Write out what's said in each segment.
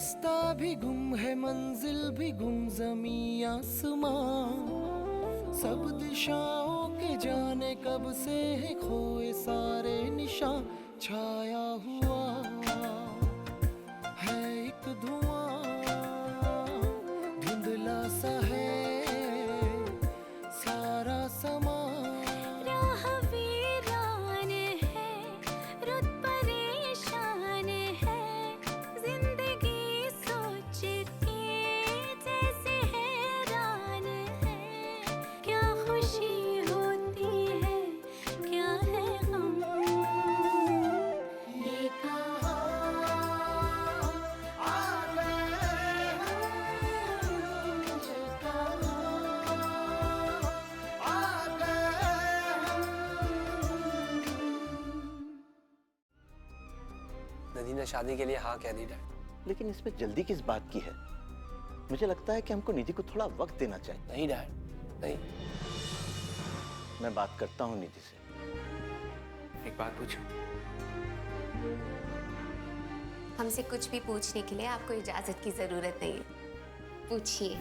रास्ता भी गुम है, मंजिल भी गुम, ज़मीं आसमां सब दिशाओं के जाने कब से है खोए सारे निशान। छाया हुआ है एक धुआं, धुंधला सा है सारा समा। राह वीरान है, रुत परेशान है, जिंदगी सोच के जैसे हैरान है। क्या खुशी होती है, क्या है गम, ये कहाँ आ गए हम, ये कहाँ आ गए हम। नदी ने शादी के लिए हाँ कह दी डैड। लेकिन इसमें जल्दी किस बात की है? मुझे लगता है कि हमको निधि को थोड़ा वक्त देना चाहिए। नहीं डैड, नहीं। मैं बात करता हूँ निधि से। एक बात पूछूं? हमसे कुछ भी पूछने के लिए आपको इजाजत की जरूरत नहीं है, पूछिए।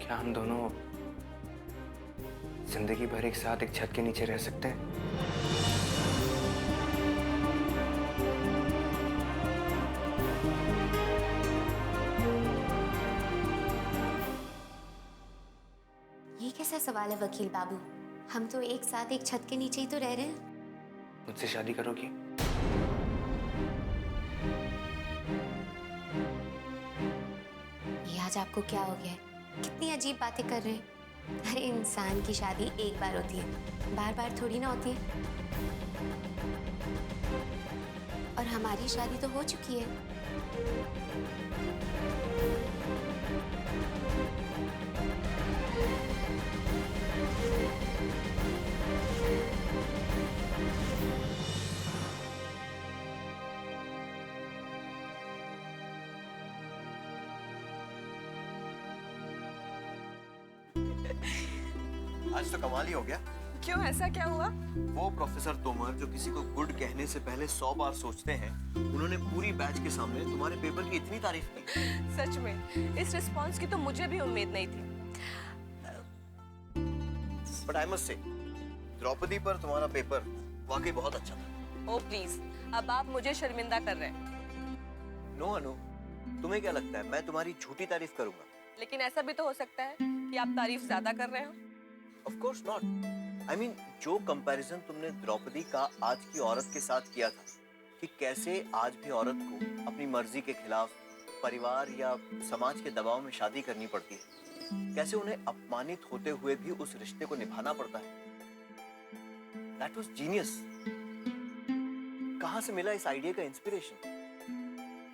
क्या हम दोनों जिंदगी भर एक साथ एक छत के नीचे रह सकते हैं? ये कैसा सवाल है वकील बाबू? हम तो एक साथ एक छत के नीचे ही तो रह रहे हैं। मुझसे शादी करोगी? ये आज आपको क्या हो गया है? कितनी अजीब बातें कर रहे हैं। अरे इंसान की शादी एक बार होती है, बार बार थोड़ी ना होती है। और हमारी शादी तो हो चुकी है। आज तो कमाल ही हो गया। क्यों, ऐसा क्या हुआ? वो प्रोफेसर तोमर जो किसी को गुड कहने से पहले 100 बार सोचते हैं, उन्होंने पूरी बैच के सामने तुम्हारे पेपर की इतनी तारीफ की। सच में इस रिस्पांस की तो मुझे भी उम्मीद नहीं थी। But I must say, Draupadi पर तुम्हारा पेपर वाकई बहुत अच्छा था। ओ प्लीज, अब आप मुझे शर्मिंदा कर रहे हैं। नो अनु, तुम्हें क्या लगता है मैं तुम्हारी झूठी तारीफ करूंगा? लेकिन ऐसा भी तो हो सकता है कि आप तारीफ ज्यादा कर रहे हो। Of course not. I mean, जो कंपैरिजन तुमने द्रौपदी का आज की औरत के साथ किया था कि कैसे आज भी औरत को अपनी मर्जी के खिलाफ परिवार या समाज के दबाव में शादी करनी पड़ती है, कैसे उन्हें अपमानित होते हुए भी उस रिश्ते को निभाना पड़ता है, दैट वाज जीनियस। कहां से मिला इस आइडिया का इंस्पिरेशन?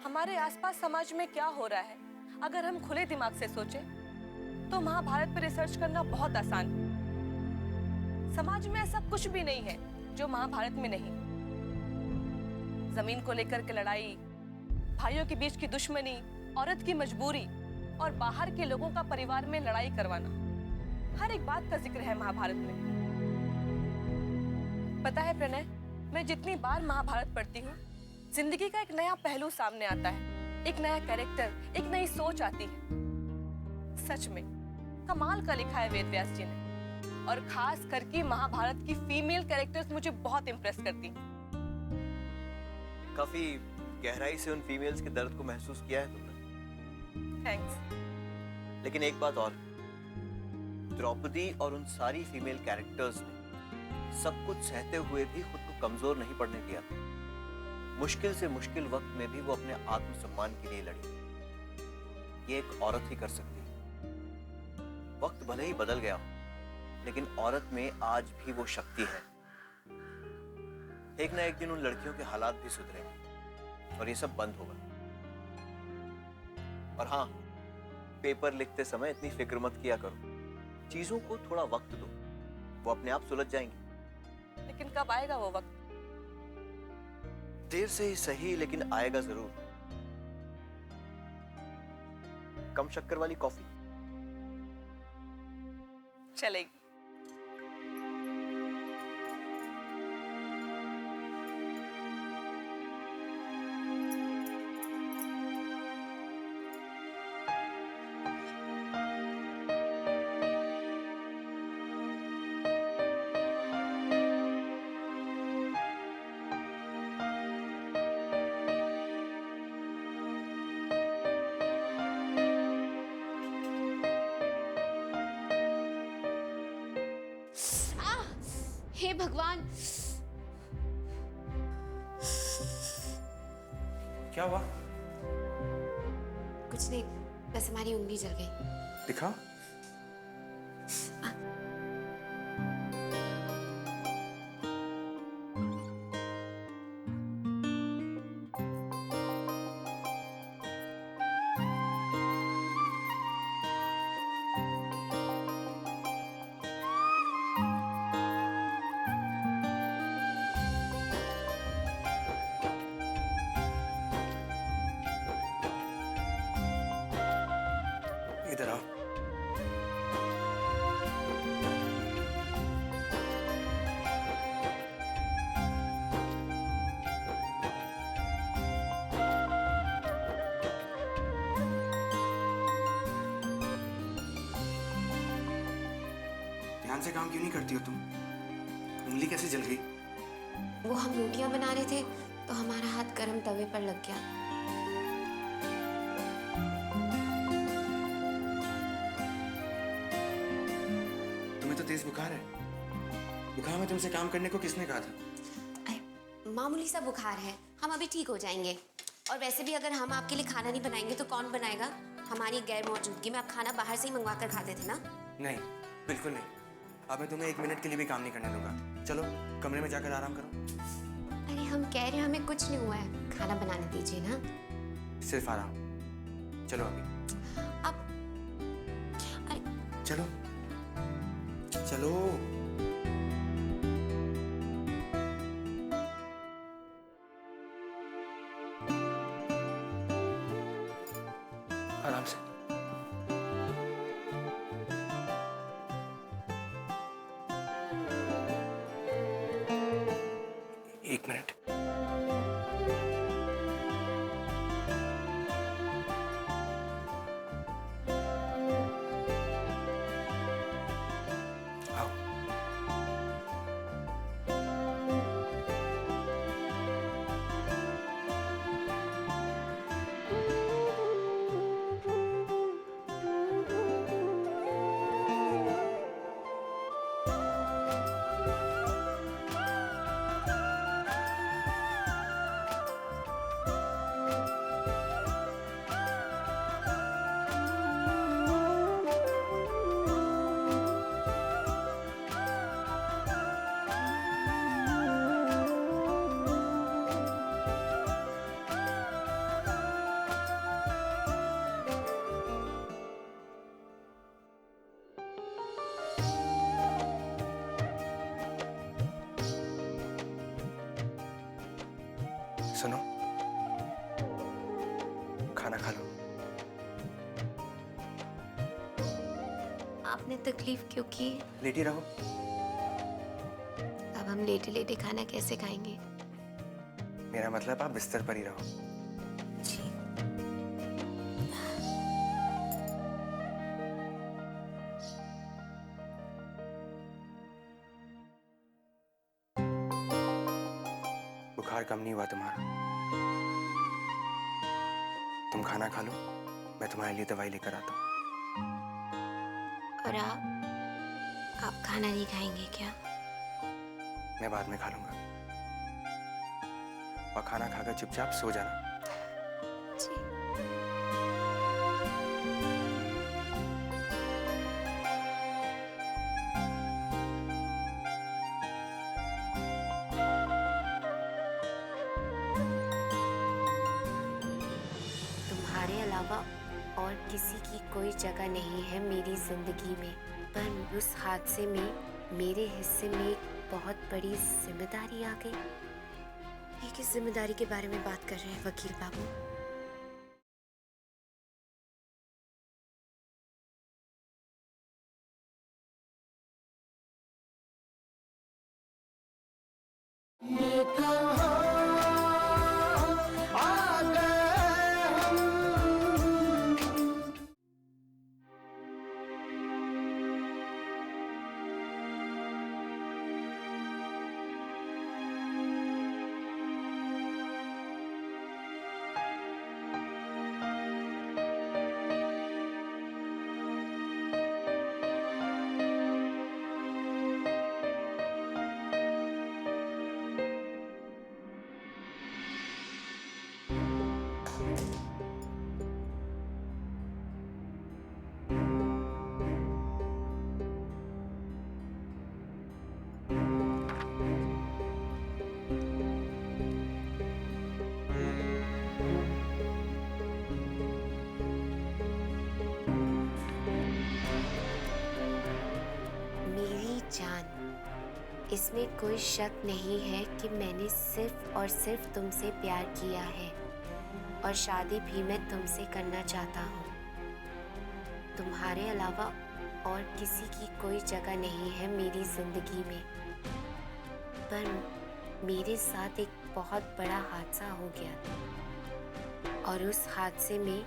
हमारे आसपास समाज में क्या हो रहा है, अगर हम खुले दिमाग से सोचें तो महाभारत पर रिसर्च करना बहुत आसान है। समाज में ऐसा कुछ भी नहीं है जो महाभारत में नहीं। जमीन को लेकर के लड़ाई, भाइयों के बीच की दुश्मनी, औरत की मजबूरी और बाहर के लोगों का परिवार में लड़ाई करवाना, हर एक बात का जिक्र है महाभारत में। पता है प्रणय, मैं जितनी बार महाभारत पढ़ती हूँ, जिंदगी का एक नया पहलू सामने आता है, एक नया कैरेक्टर, एक नई सोच आती है। सच में कमाल का लिखा है वेद व्यास जी ने, और खास करके महाभारत की फीमेल कैरेक्टर्स मुझे बहुत इम्प्रेस करती हैं। काफी गहराई से उन फीमेल्स के दर्द को महसूस किया है तुमने। थैंक्स। लेकिन एक बात और, द्रौपदी और उन सारी फीमेल कैरेक्टर्स ने सब कुछ सहते हुए भी खुद को कमजोर नहीं पड़ने दिया था। मुश्किल से मुश्किल वक्त में भी वो अपने आत्मसम्मान के लिए लड़ी। ये एक औरत ही कर सकती है। वक्त भले ही बदल गया हो, लेकिन औरत में आज भी वो शक्ति है। एक ना एक दिन उन लड़कियों के हालात भी सुधरेंगे और ये सब बंद होगा। और हाँ, पेपर लिखते समय इतनी फिक्र मत किया करो, चीजों को थोड़ा वक्त दो, वो अपने आप सुलझ जाएंगी। लेकिन कब आएगा वो वक्त? देर से ही सही, लेकिन आएगा जरूर। कम शक्कर वाली कॉफी चलेगी। हे भगवान, क्या हुआ? कुछ नहीं, बस हमारी उंगली जल गई। दिखाओ। इधर आओ। ध्यान से काम क्यों नहीं करती हो तुम? उंगली कैसे जल गई? वो हम रोटियां बना रहे थे तो हमारा हाथ गरम तवे पर लग गया। तुम्हें तो तेज बुखार है। बुखार में तुमसे काम करने को किसने कहा था? अरे, मामूली सा बुखार है, हम अभी ठीक हो जाएंगे। और वैसे भी अगर हम आपके लिए खाना नहीं बनाएंगे तो कौन बनाएगा? हमारी गैर मौजूदगी में आप खाना बाहर से ही मंगवा कर खाते थे ना? नहीं, बिल्कुल नहीं। अब मैं तुम्हें 1 मिनट के लिए भी काम नहीं करने दूंगा। चलो कमरे में जाकर आराम करो। अरे हम कह रहे हैं हमें कुछ नहीं हुआ है, खाना बनाने दीजिए ना। सिर्फ आराम। चलो अभी। अब अरे चलो चलो। आराम से। एक मिनट। आओ। सुनो, खाना खा लो। आपने तकलीफ क्यों की? लेटी रहो। अब हम लेटे लेटे खाना कैसे खाएंगे? मेरा मतलब आप बिस्तर पर ही रहो। जी। बुखार कम नहीं हुआ तुम्हारा। तुम खाना खा लो, मैं तुम्हारे लिए दवाई लेकर आता हूँ। और आप खाना नहीं खाएंगे क्या? मैं बाद में खा लूंगा। और खाना खाकर चुपचाप सो जाना। जी। तुम्हारे अलावा और किसी की कोई जगह नहीं है मेरी जिंदगी में, पर उस हादसे में मेरे हिस्से में एक बहुत बड़ी जिम्मेदारी आ गई। ये किस जिम्मेदारी के बारे में बात कर रहे हैं वकील बाबू? ये कहाँ आ गए हम। इसमें कोई शक नहीं है कि मैंने सिर्फ और सिर्फ तुमसे प्यार किया है और शादी भी मैं तुमसे करना चाहता हूँ। तुम्हारे अलावा और किसी की कोई जगह नहीं है मेरी जिंदगी में। पर मेरे साथ एक बहुत बड़ा हादसा हो गया और उस हादसे में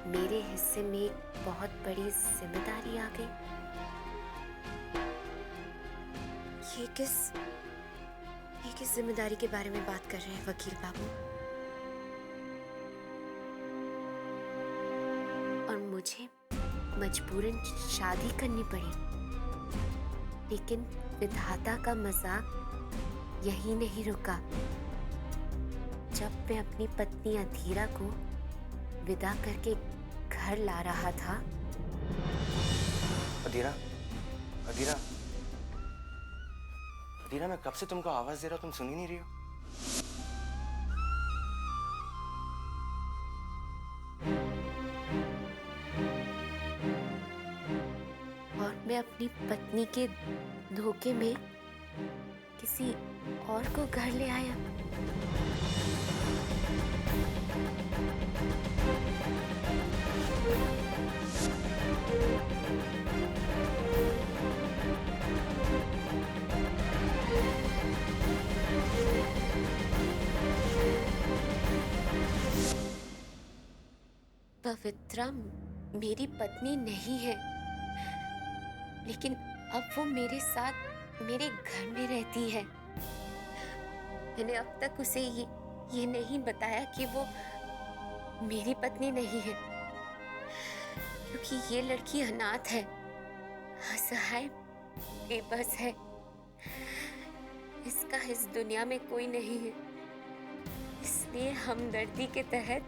मेरे हिस्से में एक बहुत बड़ी जिम्मेदारी आ गई। ये किस जिम्मेदारी के बारे में बात कर रहे हैं वकील बाबू? और मुझे मजबूरन शादी करनी पड़ी। लेकिन विधाता का मजाक यही नहीं रुका। जब मैं अपनी पत्नी अधीरा को विदा करके घर ला रहा था। अधीरा, अधीरा, अधीरा, मैं कब से तुमको आवाज दे रहा हूँ, तुम सुन ही नहीं रही हो। और मैं अपनी पत्नी के धोखे में किसी और को घर ले आया। पवित्रा मेरी पत्नी नहीं है, लेकिन अब वो मेरे साथ मेरे घर में रहती है। मैंने अब तक उसे ये नहीं बताया कि वो मेरी पत्नी नहीं है, क्योंकि ये लड़की अनाथ है, असहाय, बेबस है। इसका इस दुनिया में कोई नहीं है। इसलिए हमदर्दी के तहत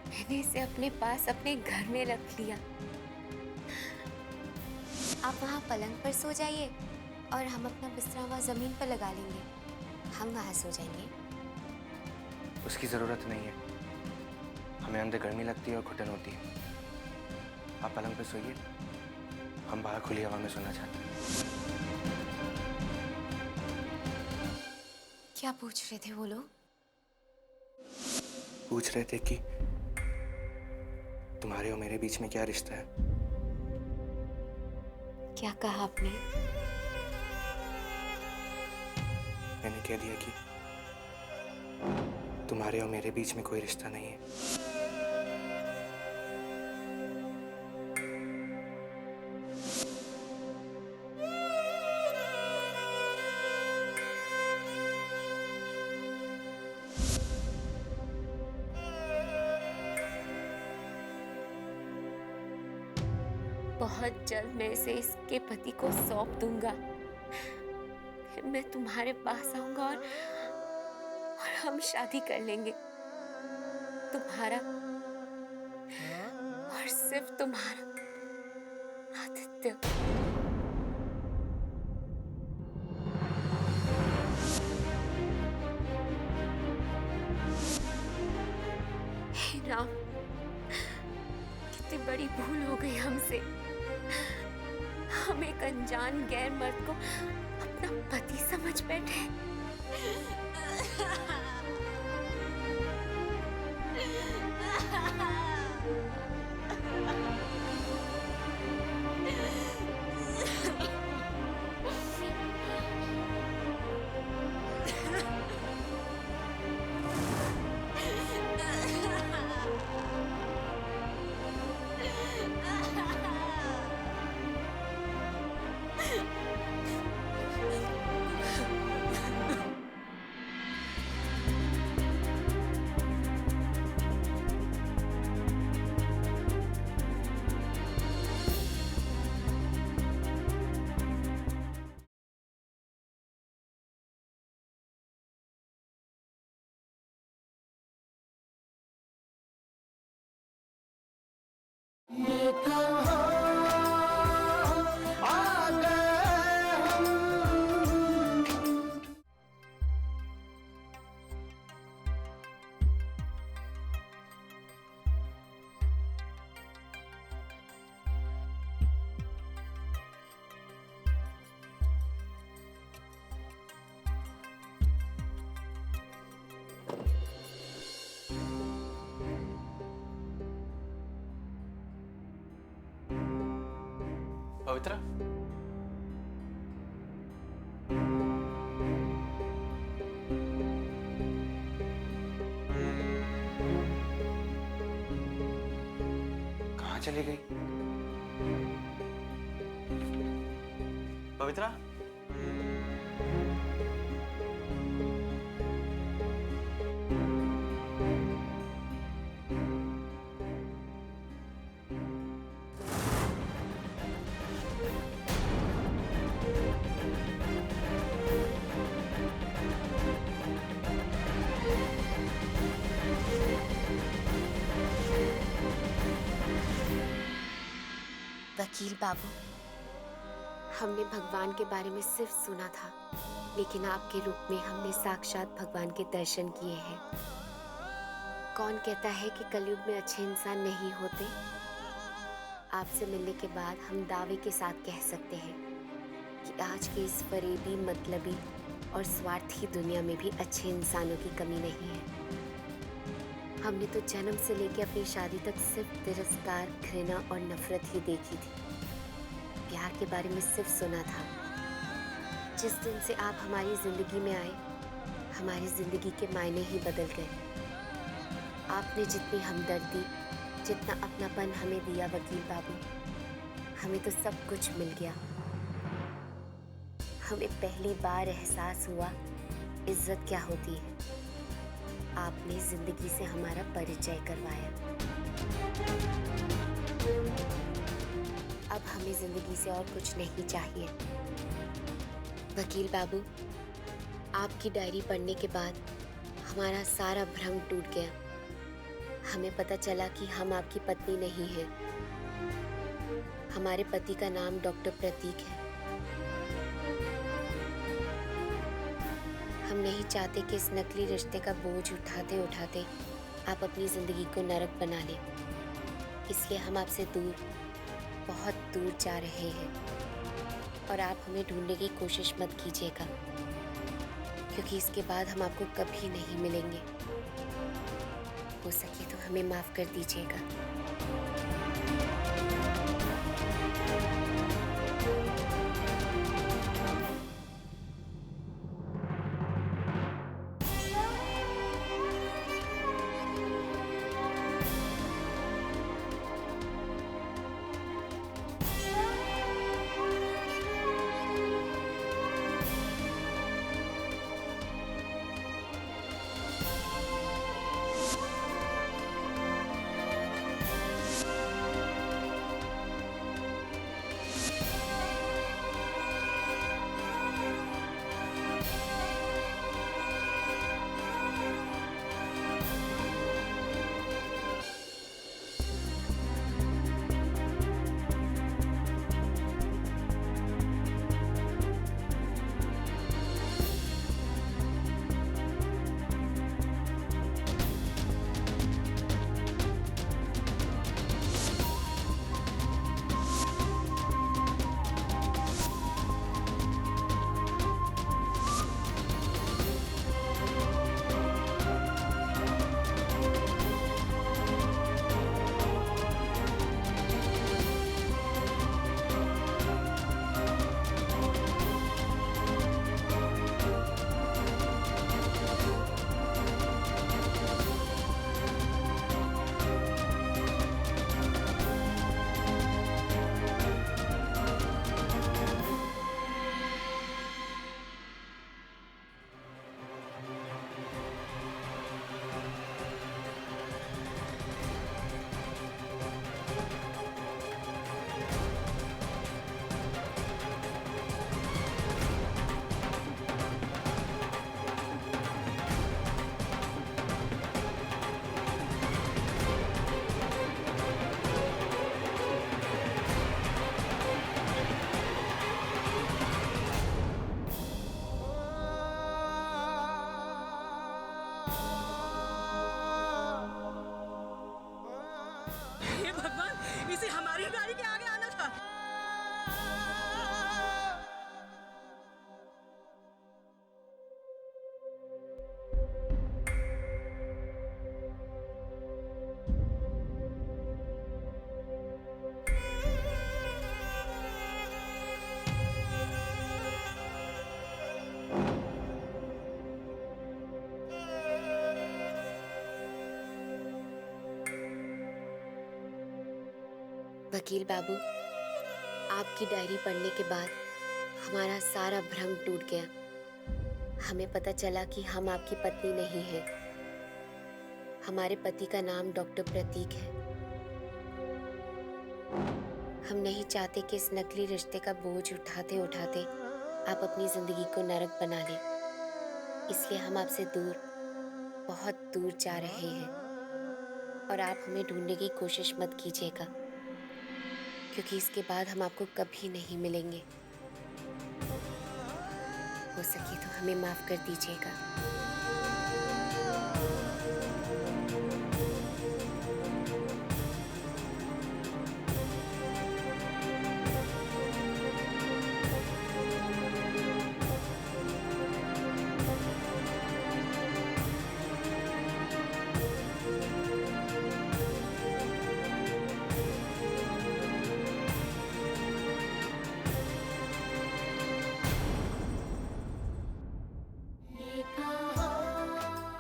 मैंने इसे अपने पास अपने घर में रख लिया। आप वहाँ पलंग पर सो जाइए और हम अपना बिस्तरा वहाँ जमीन पर लगा लेंगे। हम वहाँ सो जाएंगे। उसकी जरूरत नहीं है, हमें अंदर गर्मी लगती है और घुटन होती है। आप पलंग पे सोइए, हम बाहर खुली हवा में सोना चाहते हैं। क्या पूछ रहे थे वो लोग? पूछ रहे थे कि तुम्हारे और मेरे बीच में क्या रिश्ता है। क्या कहा आपने? मैंने कह दिया कि तुम्हारे और मेरे बीच में कोई रिश्ता नहीं है। बहुत जल्द मैं इसे इसके पति को सौंप दूंगा। फिर मैं तुम्हारे पास आऊंगा और हम शादी कर लेंगे। तुम्हारा और सिर्फ तुम्हारा आदित्य। हे राम, कितनी बड़ी भूल हो गई हमसे। हम एक अनजान गैर मर्द को अपना पति समझ बैठे। ये कहाँ आ गए हम। पवित्रा, कहाँ चली गई? पवित्रा, वकील बाबू, हमने भगवान के बारे में सिर्फ सुना था, लेकिन आपके रूप में हमने साक्षात भगवान के दर्शन किए हैं। कौन कहता है कि कलयुग में अच्छे इंसान नहीं होते? आपसे मिलने के बाद हम दावे के साथ कह सकते हैं कि आज के इस फरेबी, मतलबी और स्वार्थी दुनिया में भी अच्छे इंसानों की कमी नहीं है। हमने तो जन्म से लेकर अपनी शादी तक सिर्फ तिरस्कार, घृणा और नफरत ही देखी थी। प्यार के बारे में सिर्फ सुना था। जिस दिन से आप हमारी जिंदगी में आए, हमारी जिंदगी के मायने ही बदल गए। आपने जितनी हमदर्दी, जितना अपनापन हमें दिया वकील बाबू, हमें तो सब कुछ मिल गया। हमें पहली बार एहसास हुआ इज्जत क्या होती है। आपने जिंदगी से हमारा परिचय करवाया। अब हमें जिंदगी से और कुछ नहीं चाहिए। वकील बाबू, आपकी डायरी पढ़ने के बाद हमारा सारा भ्रम टूट गया। हमें पता चला कि हम आपकी पत्नी नहीं हैं। हमारे पति का नाम डॉक्टर प्रतीक है। हम नहीं चाहते कि इस नकली रिश्ते का बोझ उठाते उठाते आप अपनी जिंदगी को नरक बना लें। इसलिए हम आपसे दूर, बहुत दूर जा रहे हैं। और आप हमें ढूंढने की कोशिश मत कीजिएगा, क्योंकि इसके बाद हम आपको कभी नहीं मिलेंगे। हो सके तो हमें माफ कर दीजिएगा। वकील बाबू, आपकी डायरी पढ़ने के बाद हमारा सारा भ्रम टूट गया। हमें पता चला कि हम आपकी पत्नी नहीं हैं। हमारे पति का नाम डॉक्टर प्रतीक है। हम नहीं चाहते कि इस नकली रिश्ते का बोझ उठाते उठाते आप अपनी जिंदगी को नरक बना लें। इसलिए हम आपसे दूर, बहुत दूर जा रहे हैं। और आप हमें ढूंढने की कोशिश मत कीजिएगा, क्योंकि इसके बाद हम आपको कभी नहीं मिलेंगे। हो सके तो हमें माफ कर दीजिएगा।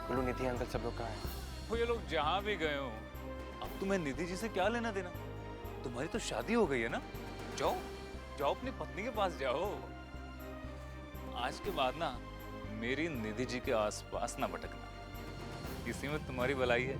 बोलो निधि अंकल सब लोग कहाँ हैं? वो ये लोग जहां भी गए हो, अब तुम्हें निधि जी से क्या लेना देना? तुम्हारी तो शादी हो गई है ना। जाओ जाओ अपनी पत्नी के पास जाओ। आज के बाद ना मेरी निधि जी के आसपास ना भटकना, इसी में तुम्हारी भलाई है।